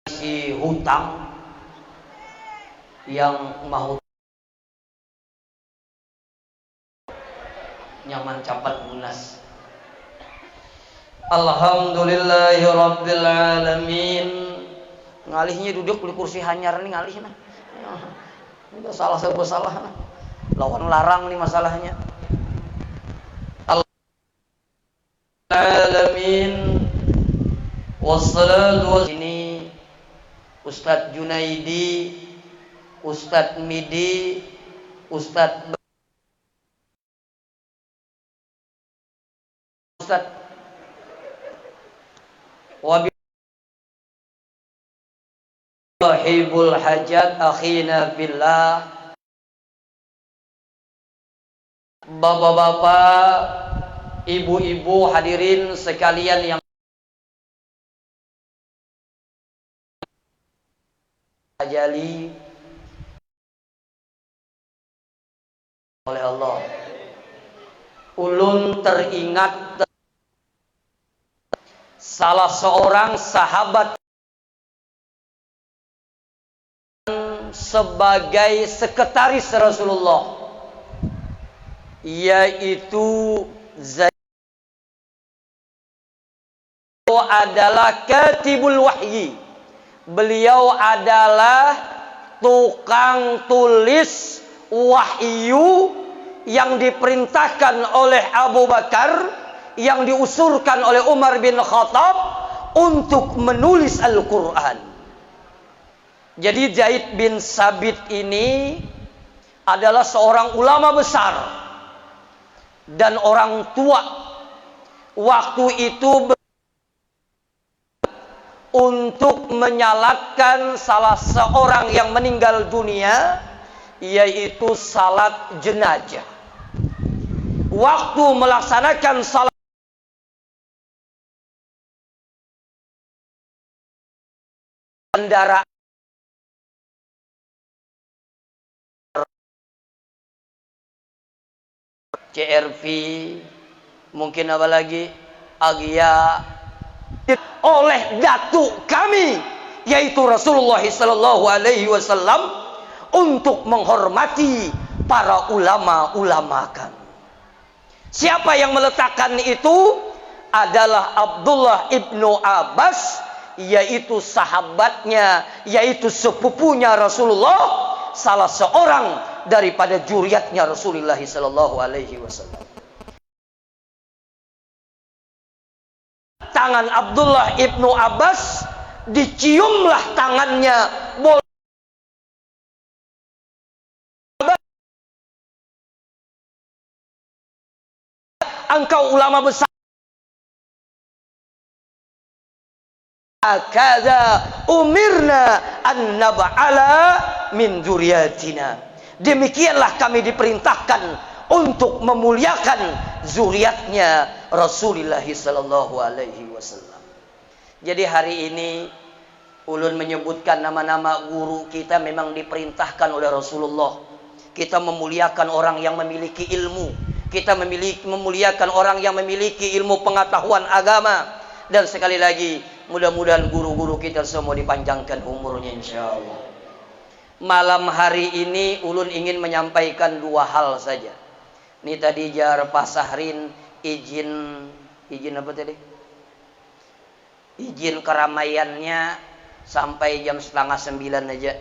si hutang yang mau nyaman capat lunas. Alhamdulillahirabbil alamin. Ngalihnya duduk di kursi hanyar nih ngalih nah. Udah salah serba salah nah. Lawan larang nih masalahnya. Alamin. Wassalatu ini Ustadz Junaidi, Ustadz Midi, Ustadz wabillahibul hajat akhina billah. Bapak-bapak, ibu-ibu hadirin sekalian yang ajali oleh Allah. Ulun teringat salah seorang sahabat sebagai sekretaris Rasulullah, yaitu Zaid adalah katibul wahyi. Beliau adalah tukang tulis wahyu yang diperintahkan oleh Abu Bakar, yang diusurkan oleh Umar bin Khattab untuk menulis Al-Quran. Jadi Zaid bin Sabit ini adalah seorang ulama besar dan orang tua. Waktu itu untuk menyalatkan salah seorang yang meninggal dunia, yaitu salat jenazah. Waktu melaksanakan salat kendaraan CRV, mungkin apa lagi, Agya, oleh datuk kami yaitu Rasulullah sallallahu alaihi wasallam untuk menghormati para ulama-ulama kami. Siapa yang meletakkan itu adalah Abdullah ibnu Abbas, yaitu sahabatnya, yaitu sepupunya Rasulullah, salah seorang daripada juriatnya Rasulullah sallallahu alaihi wasallam. Tangan Abdullah ibnu Abbas diciumlah tangannya. Engkau ulama besar. Akada umirna an nab'ala min dzurriyyatina. Demikianlah kami diperintahkan untuk memuliakan zuriatnya Rasulullah sallallahu alaihi wasallam. Jadi hari ini ulun menyebutkan nama-nama guru kita memang diperintahkan oleh Rasulullah. Kita memuliakan orang yang memiliki ilmu. Kita memuliakan orang yang memiliki ilmu pengetahuan agama. Dan sekali lagi, mudah-mudahan guru-guru kita semua dipanjangkan umurnya insyaallah. Malam hari ini ulun ingin menyampaikan dua hal saja. Ini tadi jar Pak Sahrin izin apa tadi? Izin keramaiannya sampai jam 8:30 aja.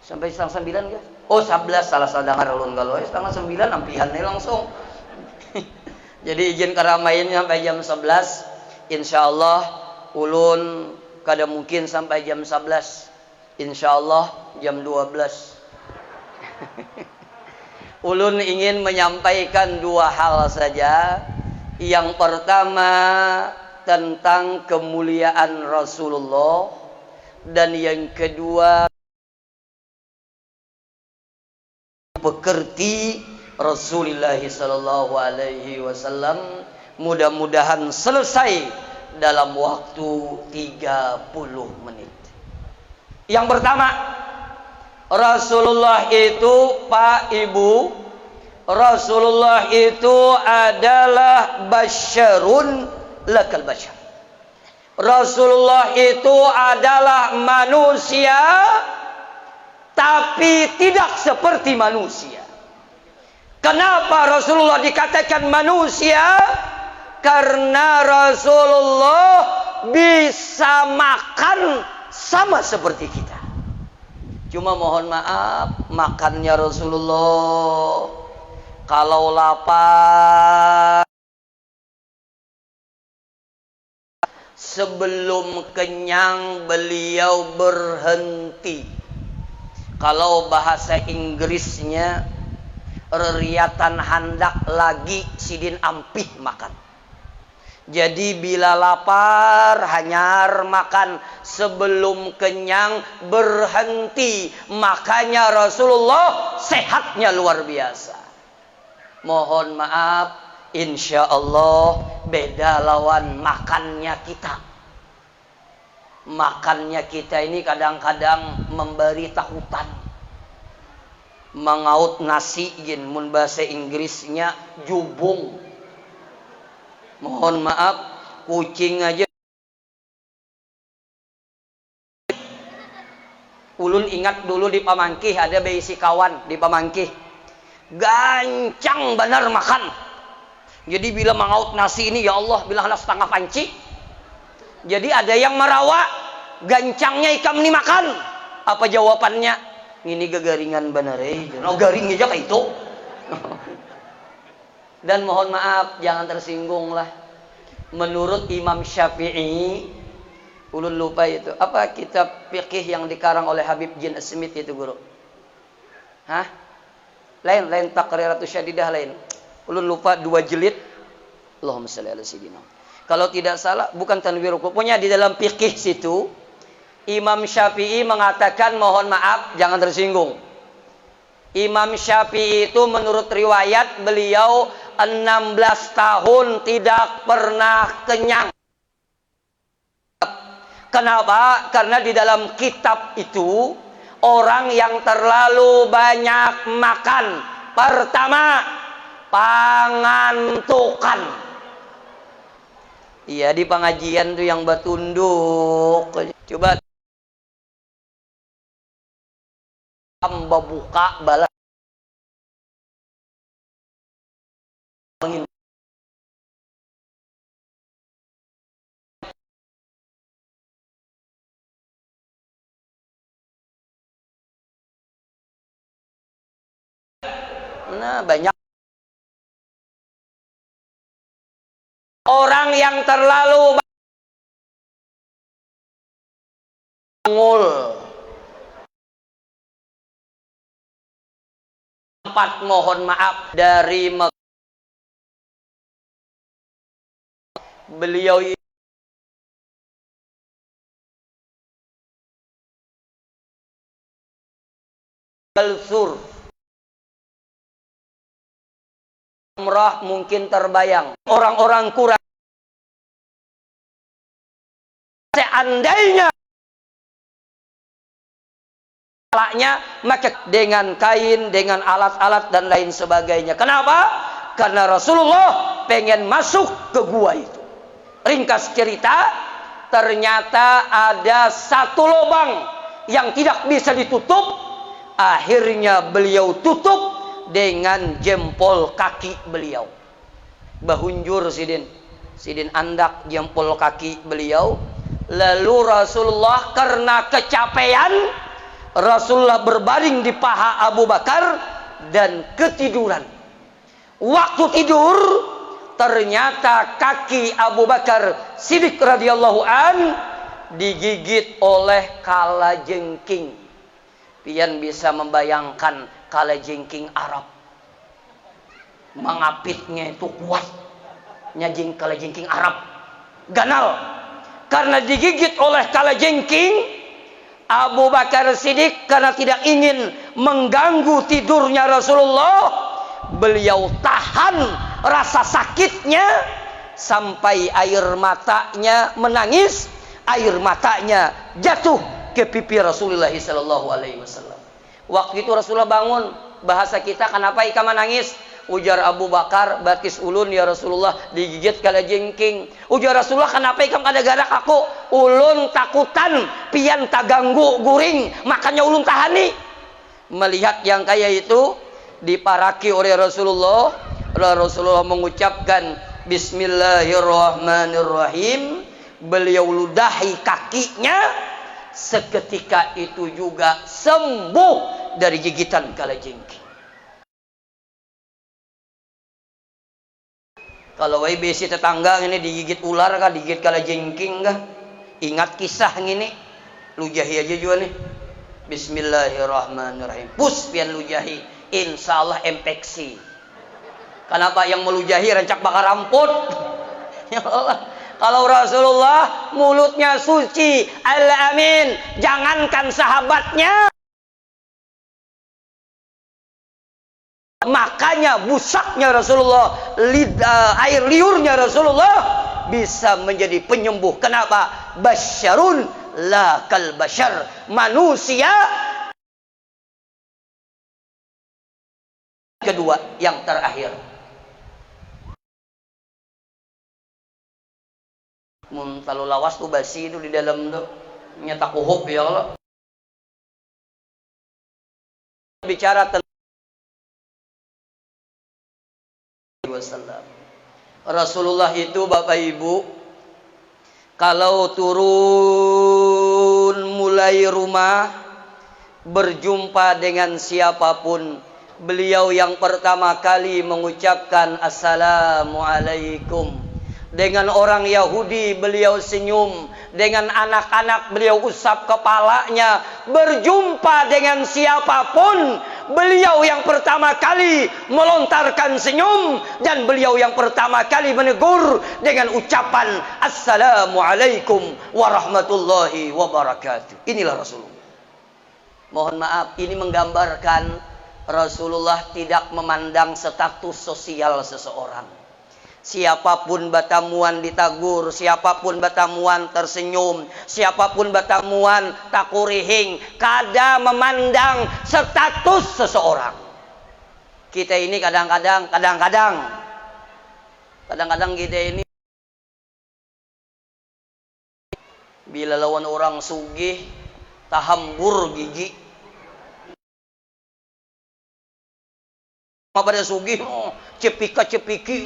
Sampai 8:30 guys? Oh 11 salah dengar ulun kalau 8:30 ampihannya langsung. Jadi izin keramaiannya sampai jam 11. Insyaallah ulun kada mungkin sampai jam 11. Insyaallah jam 12. Ulun ingin menyampaikan dua hal saja. Yang pertama tentang kemuliaan Rasulullah, dan yang kedua pekerti Rasulullah sallallahu alaihi wasallam. Mudah-mudahan selesai dalam waktu 30 menit. Yang pertama, Rasulullah itu, Pak Ibu, Rasulullah itu adalah basyarun lakal basyar. Rasulullah itu adalah manusia, tapi tidak seperti manusia. Kenapa Rasulullah dikatakan manusia? Karena Rasulullah bisa makan sama seperti kita. Cuma mohon maaf, makannya Rasulullah kalau lapar, sebelum kenyang beliau berhenti. Kalau bahasa Inggrisnya, reriatan handak lagi sidin ampih makan. Jadi bila lapar hanyar makan, sebelum kenyang berhenti. Makanya Rasulullah sehatnya luar biasa. Mohon maaf, insya Allah beda lawan makannya kita. Makannya kita ini kadang-kadang memberi takutan. Mengaut nasi gin, mun bahasa Inggrisnya jubung. Mohon maaf, kucing aja. Ulun ingat dulu di Pamangkih ada besi kawan di Pamangkih. Gancang benar makan. Jadi bila mengaut nasi ini, ya Allah, bilanglah setengah panci. Jadi ada yang merawak, gancangnya ikam ini makan. Apa jawabannya? Ini gegaringan benar oh garing aja kayak itu. Dan mohon maaf, jangan tersinggung lah. Menurut Imam Syafi'i, ulun lupa itu. Apa kitab fikih yang dikarang oleh Habib Jin Smith itu, guru? Hah? Lain Taqriratus Syadidah lain. Ulun lupa 2 jilid. Allahumma shalli ala sayyidina. Kalau tidak salah, bukan Tanwirul Qulub. Pokoknya di dalam fikih situ, Imam Syafi'i mengatakan, mohon maaf, jangan tersinggung. Imam Syafi'i itu menurut riwayat beliau 16 tahun tidak pernah kenyang. Kenapa? Karena di dalam kitab itu orang yang terlalu banyak makan, pertama pangantukan. Iya, di pengajian tuh yang batunduk. Coba hamba buka balas. Nah, banyak orang yang terlalu bangul. Empat, mohon maaf, dari beliau Al-Sur umrah mungkin terbayang. Orang-orang kurang, seandainya maka dengan kain, dengan alat-alat dan lain sebagainya. Kenapa? Karena Rasulullah pengen masuk ke gua itu. Ringkas cerita, ternyata ada satu lubang yang tidak bisa ditutup. Akhirnya beliau tutup dengan jempol kaki beliau. Bahunjur sidin andak jempol kaki beliau. Lalu Rasulullah karena kecapean, Rasulullah berbaring di paha Abu Bakar dan ketiduran. Waktu tidur, ternyata kaki Abu Bakar Siddiq radhiyallahu an digigit oleh kalajengking. Pian bisa membayangkan kalajengking Arab. Mengapitnya itu kuat. Nyajing kalajengking Arab. Ganal. Karena digigit oleh kalajengking, Abu Bakar Siddiq karena tidak ingin mengganggu tidurnya Rasulullah, beliau tahan rasa sakitnya sampai air matanya menangis, air matanya jatuh ke pipi Rasulullah sallallahu alaihi wasallam. Waktu itu Rasulullah bangun, bahasa kita kenapa ika menangis? Ujar Abu Bakar, batis ulun ya Rasulullah digigit kalajengking. Ujar Rasulullah, kenapa ikam kada garak aku? Ulun takutan pian taganggu guring, makanya ulun tahani. Melihat yang kayak itu diparaki oleh Rasulullah, Rasulullah mengucapkan Bismillahirrahmanirrahim. Beliau ludahi kakinya, seketika itu juga sembuh dari gigitan kalajengking. Kalau besi tetangga ini digigit ular kah, digigit kalajengking kah, ingat kisah ini, lujahi aja juga nih. Bismillahirrahmanirrahim. Pus pian lujahi, insyaallah infeksi. Kenapa yang melujahi rancak bakar ramput? Ya Allah. Kalau Rasulullah mulutnya suci, al-amin, jangankan sahabatnya, makanya busaknya Rasulullah, air liurnya Rasulullah bisa menjadi penyembuh. Kenapa? Basyarun la kal basyar, manusia. Kedua, yang terakhir, mun kalau lawas tuh basi itu di dalam tuh nyetak uhub ya Allah. Bicara tentang Rasulullah itu Bapak Ibu, kalau turun mulai rumah berjumpa dengan siapapun, beliau yang pertama kali mengucapkan Assalamualaikum. Dengan orang Yahudi beliau senyum, dengan anak-anak beliau usap kepalanya. Berjumpa dengan siapapun, beliau yang pertama kali melontarkan senyum, dan beliau yang pertama kali menegur dengan ucapan Assalamualaikum warahmatullahi wabarakatuh. Inilah Rasulullah. Mohon maaf, ini menggambarkan Rasulullah tidak memandang status sosial seseorang. Siapapun batamuan ditagur, siapapun batamuan tersenyum, siapapun batamuan takurihing, kada memandang status seseorang. Kita ini kadang-kadang kita ini bila lawan orang sugih tahambur gigi. Pada sugih cepika-cepiki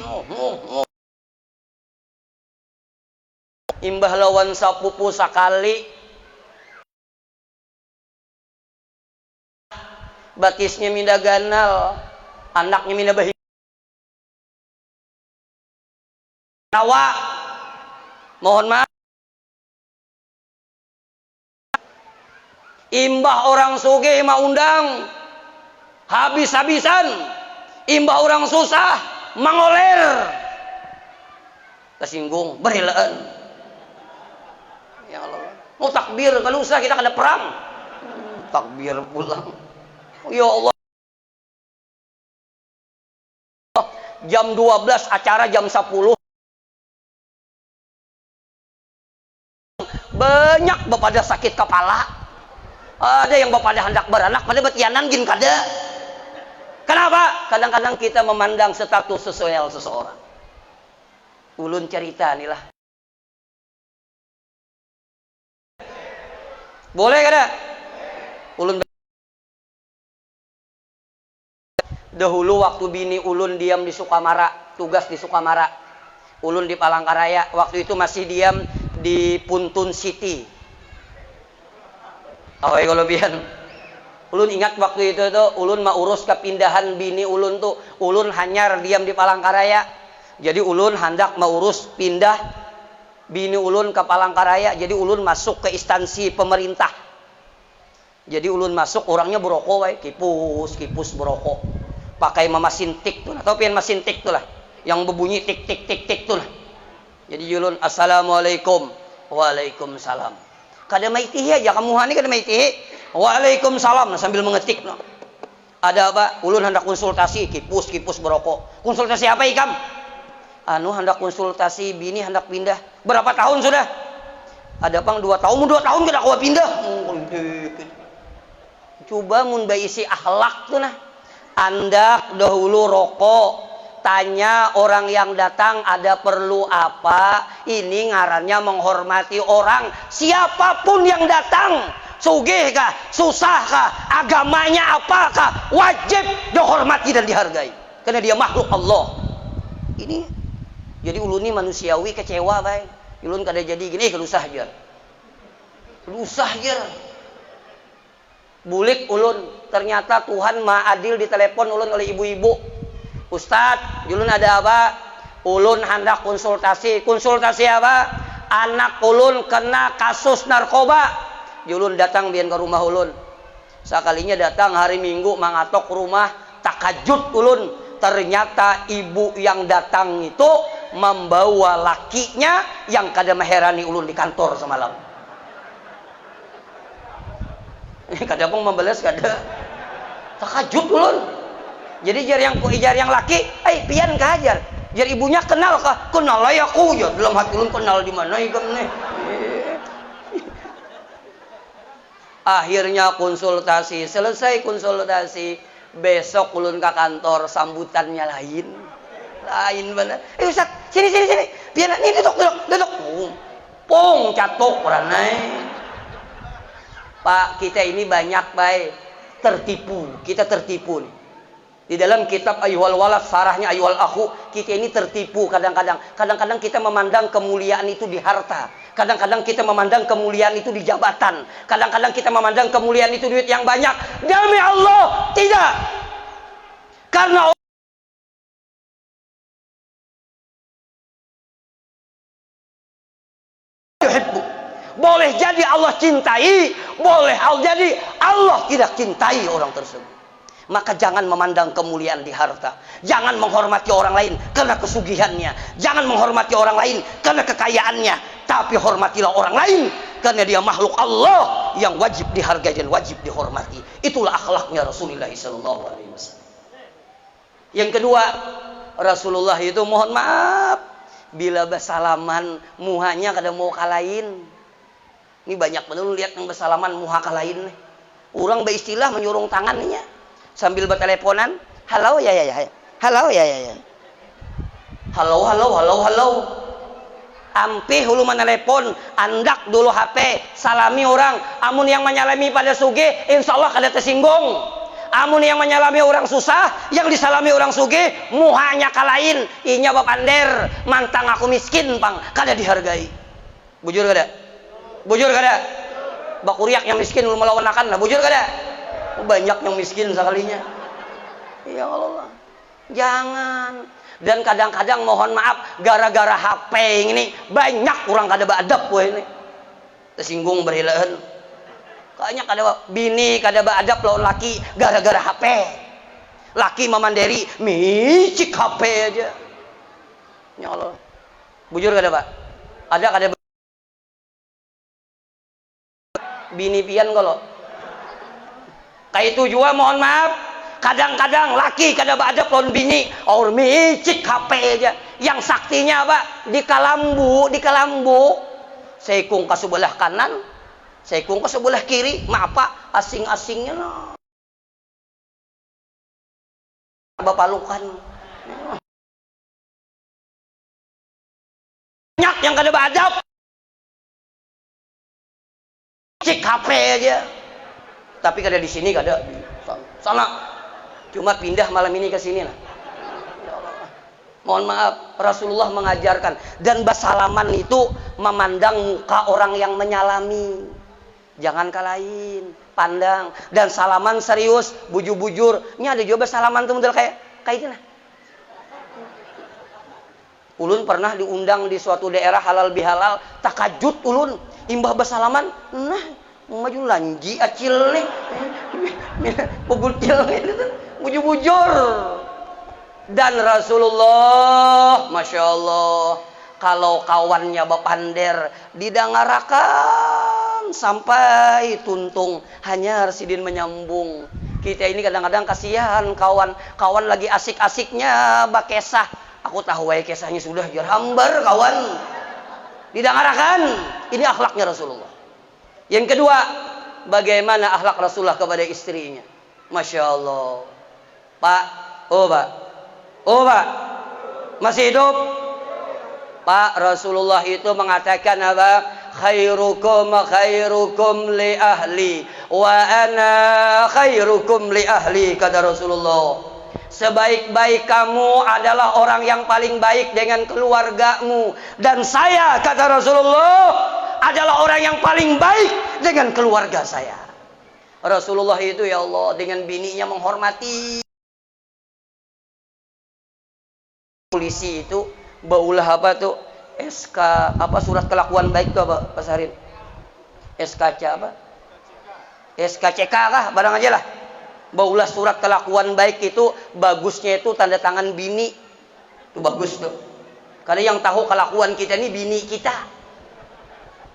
imbah lawan sapupu sakali batisnya minda ganal, anaknya minda bahi nawa. Mohon maaf, imbah orang sugih mah undang habis-habisan, imbah orang susah mangoler, tersinggung, berhilaan. Ya Allah, mau takbir kalau usah kita kena perang, takbir pulang. Ya Allah, jam 12 acara jam 10 banyak bapada sakit kepala, ada yang bapada hendak beranak pada betianan gin kada. Kenapa? Kadang-kadang kita memandang status sosial seseorang. Ulun cerita nih lah. Boleh kada? Ulun dahulu waktu bini ulun diam di Sukamara, tugas di Sukamara. Ulun di Palangkaraya, waktu itu masih diam di Puntun City. Oh, kalau bian. Ulun ingat waktu itu tuh, ulun mau urus kepindahan bini ulun tuh, ulun hanyar diam di Palangkaraya. Jadi ulun hendak mau urus pindah bini ulun ke Palangkaraya. Jadi ulun masuk ke instansi pemerintah. Jadi ulun masuk, orangnya berokok, kipus berokok. Pakai mesin tik tuh, atau pian mesin tik tuh lah, yang berbunyi tik tik tik tik tuh lah. Jadi ulun Assalamualaikum, waalaikumsalam. Kada maitihi aja kamu hani, kada maitihi. Waalaikumsalam sambil mengetik. No. Ada apa? Ulun hendak konsultasi, kipus berokok. Konsultasi apa ikam? Anu hendak konsultasi bini hendak pindah. Berapa tahun sudah? Ada pang 2 tahun, 2 tahun kada kau pindah. Coba mun bae isi akhlak tuh nah. Anda dahulu rokok, tanya orang yang datang ada perlu apa. Ini ngarannya menghormati orang. Siapapun yang datang, sugih kah, susah kah, agamanya apakah, wajib dihormati dan dihargai. Karena dia makhluk Allah. Ini jadi ulun ini manusiawi kecewa bay. Ulun kada jadi gini, kelusah aja. Kelusah aja. Bulik ulun, ternyata Tuhan Maha Adil di telepon ulun oleh ibu-ibu. Ustadz, ulun ada apa? Ulun hendak konsultasi. Konsultasi apa? Anak ulun kena kasus narkoba. Ulun datang biar ke rumah ulun. Sekalinya datang hari Minggu mangatok rumah, takajut ulun. Ternyata ibu yang datang itu membawa lakinya yang kada meherani ulun di kantor semalam. Kada pun membalas kada. Takajut ulun. Jadi jar yang laki, pian kahajar. Jar ibunya kenal kah? Kenal lah aku ya. Dalam hati ulun kenal di mana ikam nih. Akhirnya konsultasi, selesai konsultasi, besok ulun ke kantor, sambutannya lain benar. Ustaz, sini. Pian ini duduk. Pong catok peranai. Pak, kita ini banyak baik tertipu. Kita tertipu nih. Di dalam kitab Ayyuhal Walad, sarahnya Ayyuhal Akhu, kita ini tertipu kadang-kadang. Kadang-kadang kita memandang kemuliaan itu di harta. Kadang-kadang kita memandang kemuliaan itu di jabatan. Kadang-kadang kita memandang kemuliaan itu duit yang banyak. Demi Allah, tidak. Karena boleh jadi Allah cintai, boleh jadi Allah tidak cintai orang tersebut. Maka jangan memandang kemuliaan di harta. Jangan menghormati orang lain karena kesugihannya. Jangan menghormati orang lain karena kekayaannya. Tapi hormatilah orang lain karena dia makhluk Allah yang wajib dihargai dan wajib dihormati. Itulah akhlaknya Rasulullah SAW. Yang kedua, Rasulullah itu mohon maaf bila bersalaman muhanya kada mau kalahin. Ini banyak betul lihat yang bersalaman muha kalahin. Orang beristilah menyurung tangannya sambil berteleponan. Halo ya. Halo ya. Halo. Ampih hulu menelepon, andak dulu HP, salami orang. Amun yang menyalami pada suge, insya Allah kada tersinggung. Amun yang menyalami orang susah, yang disalami orang suge, muhanya kalahin. Inya bapander, mantang aku miskin pang, kada dihargai. Bujur kada? Bakuriak yang miskin lu melawan akan lah, bujur kada? Banyak yang miskin sekalinya. Ya Allah, jangan. Dan kadang-kadang mohon maaf gara-gara HP ini banyak orang kada beadab ini. Tersinggung berhilaan. Kayaknya kada bini kada beadab lawan laki gara-gara HP. Laki memandiri micik HP aja. Ya Allah. Bujur kada, Pak? Ada kada bini pian kalau kayak itu juga mohon maaf kadang-kadang laki kada beadab lawan bini or micik HP aja yang saktinya apa di kalambu seikung ke sebelah kanan seikung ke sebelah kiri maaf Pak asing-asingnya no. Bapalukan banyak yang kada beadab cek HP aja. Tapi kada di sini kada di sana. Cuma pindah malam ini ke sini lah. Ya Allah. Mohon maaf, Rasulullah mengajarkan dan bersalaman itu memandang muka orang yang menyalami. Jangan kalahin, pandang dan salaman serius, bujur-bujur. Ini ada juga bersalaman tuh model kayak itu nah. Ulun pernah diundang di suatu daerah halal bihalal, takajut ulun imbah bersalaman, nah maju lanji acil nih, pegutil itu bujur-bujur. Dan Rasulullah, masya Allah, kalau kawannya bapander didangarakan sampai tuntung, hanya Sidin menyambung. Kita ini kadang-kadang kasihan kawan lagi asik-asiknya bakesah. Aku tahu wae kisahnya sudah jar hambar kawan. Didangarakan. Ini akhlaknya Rasulullah. Yang kedua, bagaimana akhlak Rasulullah kepada istrinya? Masya Allah. Pak, oh Pak, oh Pak, masih hidup? Pak, Rasulullah itu mengatakan apa? Khairukum khairukum li ahli wa ana khairukum li ahli, kata Rasulullah. Sebaik-baik kamu adalah orang yang paling baik dengan keluargamu, dan saya, kata Rasulullah, adalah orang yang paling baik dengan keluarga saya. Rasulullah itu, ya Allah, dengan bininya menghormati. Polisi itu baulah apa tuh? SK apa, surat kelakuan baik tuh apa Pak Sarin? SKC apa? SKCK kah? Barang aja lah. Baulah surat kelakuan baik itu bagusnya itu tanda tangan bini. Itu bagus tuh. Karena yang tahu kelakuan kita ini bini kita.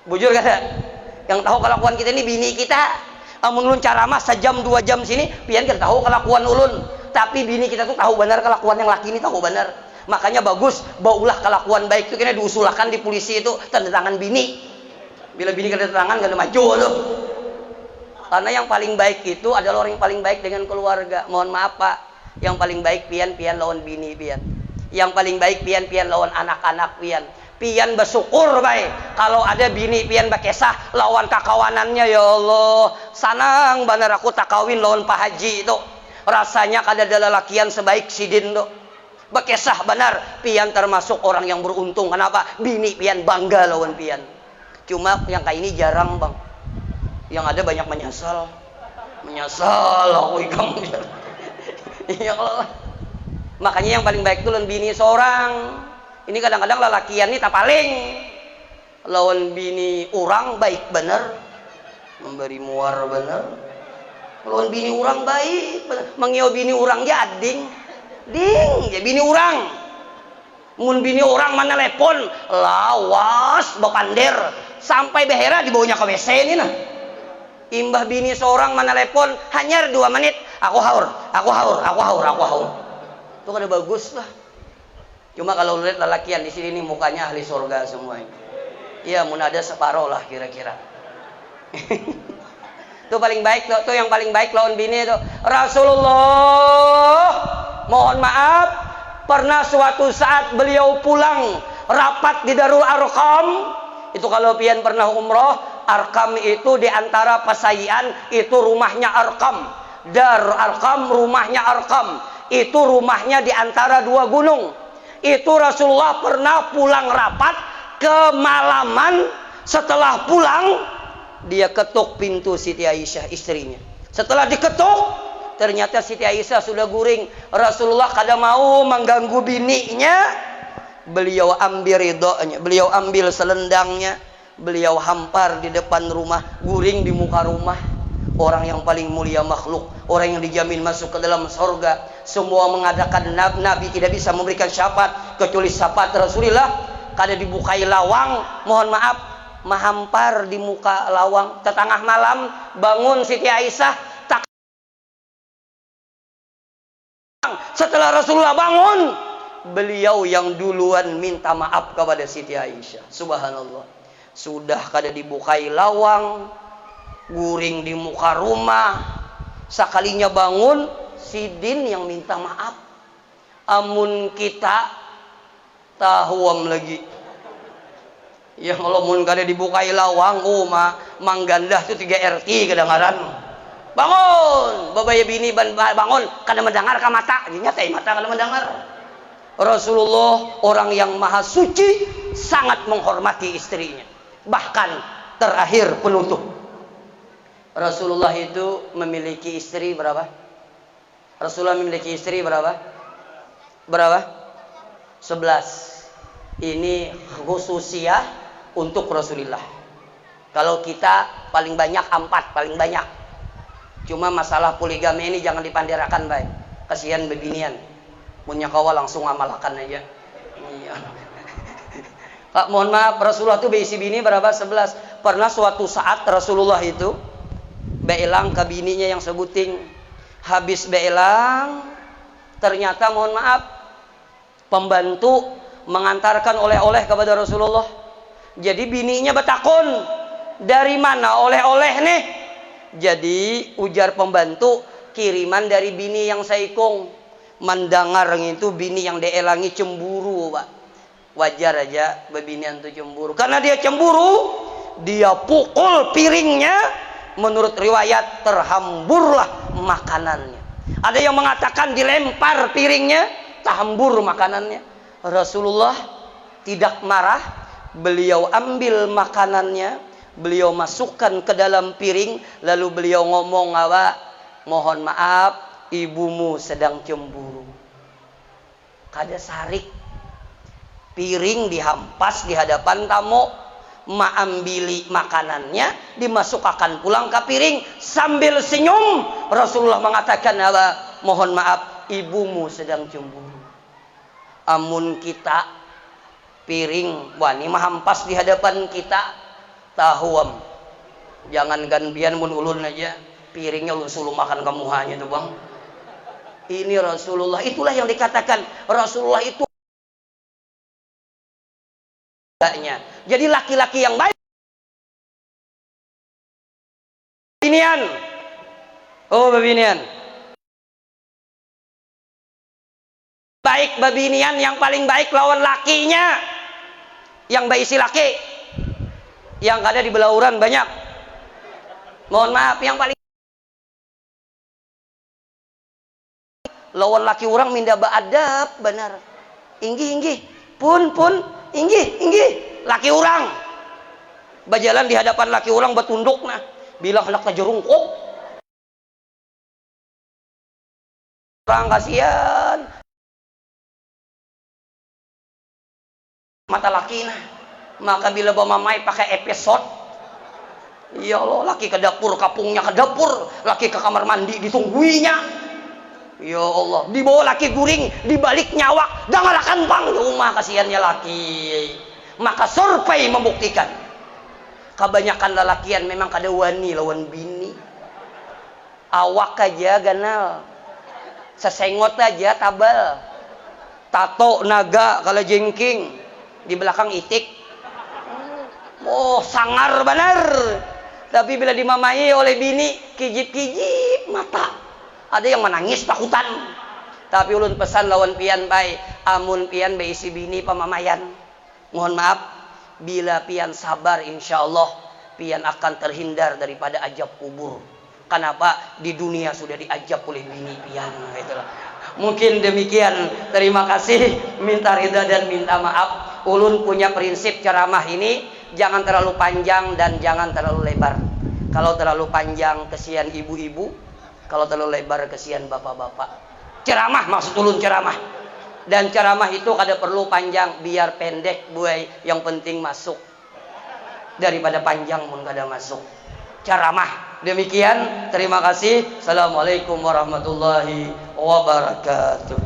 Bujur kata. Yang tahu kelakuan kita ini bini kita. Amun ulun caramah sejam 2 jam sini, pian kita tahu kelakuan ulun. Tapi bini kita tuh tahu benar kelakuan yang laki ini, tahu benar. Makanya bagus, baulah kelakuan baik itu kena diusulkan di polisi itu tanda tangan bini. Bila bini kena tanda tangan gak ada maju tuh. Karena yang paling baik itu adalah orang yang paling baik dengan keluarga. Mohon maaf Pak, yang paling baik pian lawan bini pian. Yang paling baik pian lawan anak-anak pian. Pian bersyukur baik kalau ada bini pian bakesah lawan kakawanannya, ya Allah. Sanang benar aku tak kawin lawan Pak Haji itu. Rasanya kada ada lelakian sebaik sidin tuh. Bekesah benar, pian termasuk orang yang beruntung. Kenapa? Bini pian bangga lawan pian. Cuma yang kayak ini jarang bang. Yang ada banyak menyesal. Menyesal aku ikam. Ya Allah. Makanya yang paling baik itu lawan bini seorang. Ini kadang-kadang lelakian ini tak paling. Lawan bini orang baik bener. Memberi muar bener. Lawan bini orang baik bener. Mengiau bini orang jading. Ding, ya bini orang. Mun bini orang mana telepon, lawas bapander sampai behera dibawanya ke WC ini nah. Imbah bini seorang mana telepon hanya 2 menit, aku haur. Itu kan bagus lah. Cuma kalau lihat lelakian di sini nih mukanya ahli surga semua. Iya, mun ada separuh lah kira-kira. Itu paling baik tuh yang paling baik lawan bini itu. Rasulullah mohon maaf, pernah suatu saat beliau pulang rapat di Darul Arqam. Itu kalau pian pernah umroh, Arqam itu di antara Pasayian, itu rumahnya Arqam. Darul Arqam rumahnya Arqam. Itu rumahnya di antara 2 gunung. Itu Rasulullah pernah pulang rapat, kemalaman. Setelah pulang, dia ketuk pintu Siti Aisyah istrinya. Setelah diketuk, ternyata Siti Aisyah sudah guring. Rasulullah kada mau mengganggu bininya. Beliau ambil ridhonya, beliau ambil selendangnya, beliau hampar di depan rumah, guring di muka rumah. Orang yang paling mulia makhluk, orang yang dijamin masuk ke dalam surga. Semua mengadakan Nabi tidak bisa memberikan syafaat kecuali syafaat Rasulullah. Kada dibukai lawang, mohon maaf, mahampar di muka lawang. Tetangah malam bangun Siti Aisyah. Setelah Rasulullah bangun, beliau yang duluan minta maaf kepada Siti Aisyah. Subhanallah. Sudah kada dibukai lawang, guring di muka rumah. Sekalinya bangun, sidin yang minta maaf. Amun kita tahuam lagi. Ya kalau mun kada dibukai lawang, manggandah itu 3 RT kadang-kadang. Bangun, babaya bini bangun, kada mendengar ka mata, nyata mata kada mendengar. Rasulullah orang yang maha suci sangat menghormati istrinya. Bahkan terakhir penutup. Rasulullah itu memiliki istri berapa? Rasulullah memiliki istri berapa? Berapa? 11. Ini khususiyah untuk Rasulullah. Kalau kita paling banyak 4, paling banyak. Cuma masalah poligami ini jangan dipanderakan baik. Kasihan beginian. Punya kawa langsung amalkan aja. Iya. Pak, mohon maaf, Rasulullah itu berisi bini berapa? 11. Pernah suatu saat Rasulullah itu beelang ke bininya yang sebuting. Habis beelang, ternyata mohon maaf, pembantu mengantarkan oleh-oleh kepada Rasulullah. Jadi bininya bertakun, dari mana oleh-oleh nih? Jadi ujar pembantu, kiriman dari bini yang saikong. Mendengar itu bini yang dielangi cemburu, Pak. Wajar aja bebinian itu cemburu. Karena dia cemburu, dia pukul piringnya. Menurut riwayat terhamburlah makanannya. Ada yang mengatakan dilempar piringnya, terhambur makanannya. Rasulullah tidak marah. Beliau ambil makanannya, beliau masukkan ke dalam piring, lalu beliau ngomong, "Awak, mohon maaf, ibumu sedang cemburu." Kada sarik. Piring dihampas di hadapan tamu, maambili makanannya, dimasukkan pulang ke piring sambil senyum. Rasulullah mengatakan, "Awak, mohon maaf, ibumu sedang cemburu." Amun kita piring wani mahampas di hadapan kita, tahuam jangan ganbian mun ulun aja piringnya ulun suluh makan kamu hanya tuh bang. Ini Rasulullah, itulah yang dikatakan Rasulullah itu. Jadi laki-laki yang baik. Babinian. Oh babinian. Baik babinian yang paling baik lawan lakinya. Yang baik si laki. Yang ada di belauran banyak. Mohon maaf, yang paling lawan laki orang minda beadab benar. Inggih pun inggih laki orang berjalan di hadapan laki orang bertunduk nah bilang hendak jerungkuk orang kasihan mata laki nah. Maka bila bawa mamai pakai episode, ya Allah, laki ke dapur, kapungnya ke dapur, laki ke kamar mandi ditungguinya. Ya Allah, dibawa laki guring, dibalik nyawak, dangalakan bang rumah kasihannya laki. Maka survei membuktikan kebanyakan lelakian memang kada wani lawan bini. Awak aja ganal, sesengot aja tabal, tato naga kalau jengking, di belakang itik. Oh sangar benar. Tapi bila dimamai oleh bini, kijip-kijip mata. Ada yang menangis takutan. Tapi ulun pesan lawan pian bay, amun pian bay isi bini pamamayan. Mohon maaf, bila pian sabar insya Allah pian akan terhindar daripada ajab kubur. Kenapa? Di dunia sudah diajab oleh bini pian. Itulah. Mungkin demikian. Terima kasih. Minta ridha dan minta maaf. Ulun punya prinsip ceramah ini jangan terlalu panjang dan jangan terlalu lebar. Kalau terlalu panjang kesian ibu-ibu. Kalau terlalu lebar kesian bapak-bapak. Ceramah maksud ulun ceramah. Dan ceramah itu kada perlu panjang, biar pendek buai, yang penting masuk. Daripada panjang pun kada masuk. Ceramah. Demikian, terima kasih. Assalamualaikum warahmatullahi wabarakatuh.